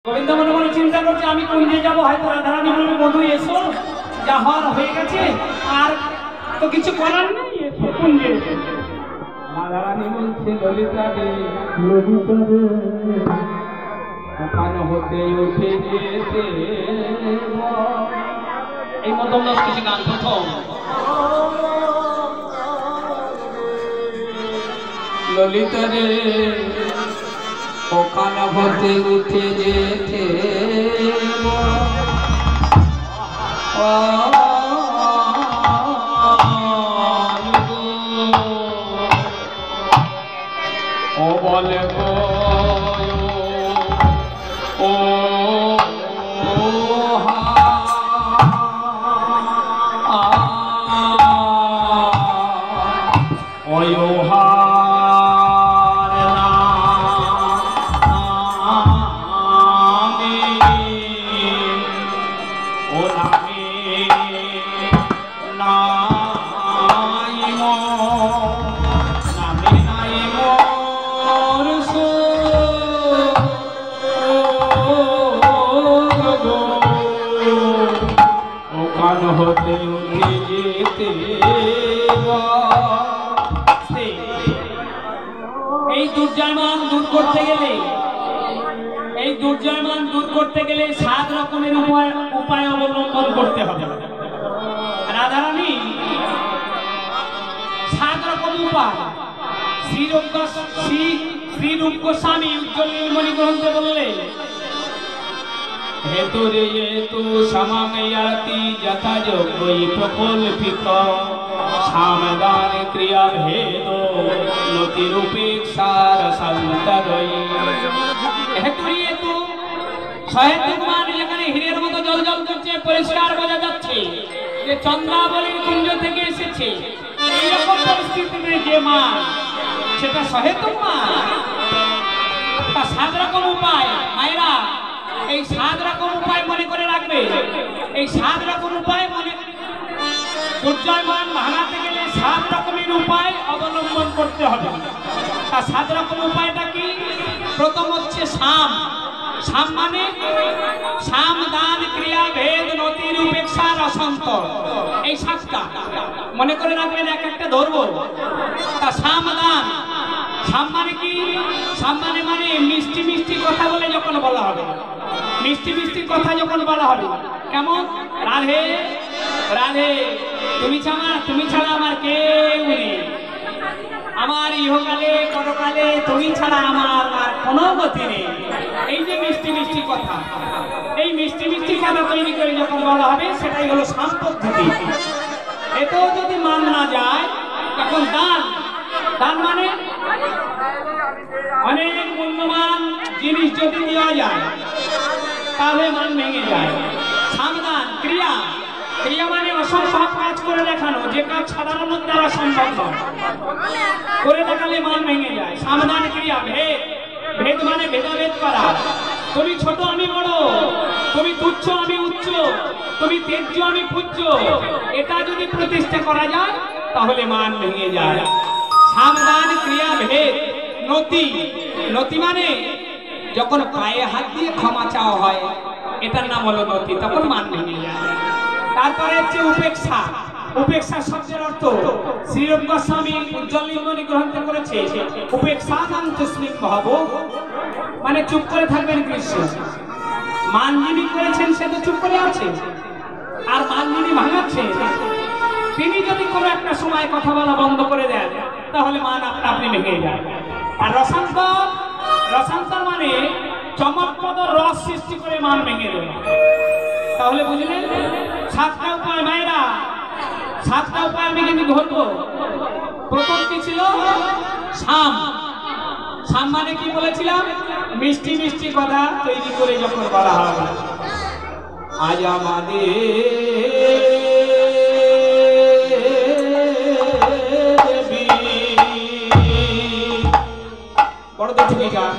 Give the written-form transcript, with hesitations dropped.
গোবিন্দ মনে মনে চিন্তা করছে আমি কুঞ্জে যাবো, হয়তো রাধারানী বলবে বধূ এসো, যা হওয়ার হয়ে গেছে, আর তো কিছু করার নেই, এসো কুঞ্জে এসো। রাধারানী বলছে ললিতা রে, ললিতা রে, ওখানে হতে উঠে যেতে। এই মতন কিছু গান প্রথম। ললিতা রে ওখানে হতে উঠে যেতে, ও বলে গো ও হতে উঠে যেতে। এই দুর্জয়মান দূর করতে গেলে, এই দুর্জয়মান দূর করতে গেলে 7 রকমের উপায় অবলম্বন করতে হবে। রাধারানী 7 রকম উপায় শ্রীরূপ গোস্বামী উজ্জ্বল নীলমণি গ্রন্থে বললেন, হেতু রে হেতু সমাময়াতি যথা যোগই প্রকল্পিত সামদান ক্রিয়া ভেদ নতিরূপেক্ষার সন্তরই। হেতু রে হেতু সহেতুক মানে যেখানে হীরের মতো জ্বলজ্বল করছে, পরিষ্কার বোঝা যাচ্ছে যে চন্দ্রাবলীর কুঞ্জ থেকে এসেছে, এইরকম পরিস্থিতিতে যে মান, সেটা সহেতুক মান। তা 7 রকম উপায় মায়েরা, এই 7 রকম উপায় মনে করে রাখবে। এই 7 রকম উপায় মনে, দুর্জয়মান ভাঙাতে গেলে 7 রকমের উপায় অবলম্বন করতে হবে। তা 7 রকম উপায়টা কি? প্রথম হচ্ছে সাম। সাম মানে সাম দান ক্রিয়া ভেদ নতিরূপেক্ষা রসন্তর। এই 7টা মনে করে রাখবেন, এক একটা ধরবো। তা সাম দান, সাম মানে কি? সাম মানে মানে মিষ্টি মিষ্টি কথা বলে যখন বলা হবে, মিষ্টি মিষ্টি কথা যখন বলা হবে, কেমন? রাধে রাধে, তুমি ছাড়া আমার কেউ নেই, আমার ইহকালে পরকালে তুমি ছাড়া আমার আর কোনো গতি নেই। এই যে মিষ্টি মিষ্টি কথা, এই মিষ্টি মিষ্টি কথা তৈরি করে যখন বলা হবে, সেটাই হলো সাম পদ্ধতি। এতেও যদি মান না যায়, তখন দান। দান মানে অনেক মূল্যবান জিনিস যদি দেওয়া যায়, তাহলে মান ভেঙে যায়। সামদান ক্রিয়া, ক্রিয়া মানে অসম্ভব কাজ করে দেখানো, যে কাজ সাধারণত দ্বারা সম্ভব নয়, করে দেখালে মান ভেঙে যায়। সামদান ক্রিয়া ভেদ, ভেদ মানে ভেদাভেদ করা। তুমি ছোট আমি বড়, তুমি তুচ্ছ আমি উচ্চ, তুমি তেজ্য আমি পূজ্য, এটা যদি প্রতিষ্ঠা করা যায় তাহলে মান ভেঙে যায়। সামদান ক্রিয়া ভেদ। নতি, নতি মানে যখন পায়ে হাত দিয়ে ক্ষমা চাওয়া হয়, এটার নাম হলো নতি, তখন মান ভেঙে যায়। তারপরে হচ্ছে উপেক্ষা। উপেক্ষা শব্দের অর্থ শ্রীরূপ গোস্বামী উজ্জ্বল নীলমণি গ্রন্থে করেছে, উপেক্ষা নাম তস্মিন ভাব, মানে চুপ করে থাকবেন কৃষ্ণ। মান যিনি করেছেন সে তো চুপ করে আছে, আর মান যিনি ভাঙাচ্ছেন তিনি যদি কোনো একটা সময় কথা বলা বন্ধ করে দেন, তাহলে মান আপনি ভেঙে যায়। আর রসান্তর, রসান্তর মানে চমকপ্রদ রস সৃষ্টি করে মান ভেঙে দেবে। তাহলে বুঝলেন 7টা উপায় মায়েরা, 7টা উপায় আমি কিন্তু ধরবো। প্রথম কি ছিল? সাম। সাম মানে কি বলেছিলাম? মিষ্টি মিষ্টি কথা তৈরি করে যখন বলা হবে, আজ আমাদের বড় দেখি গান।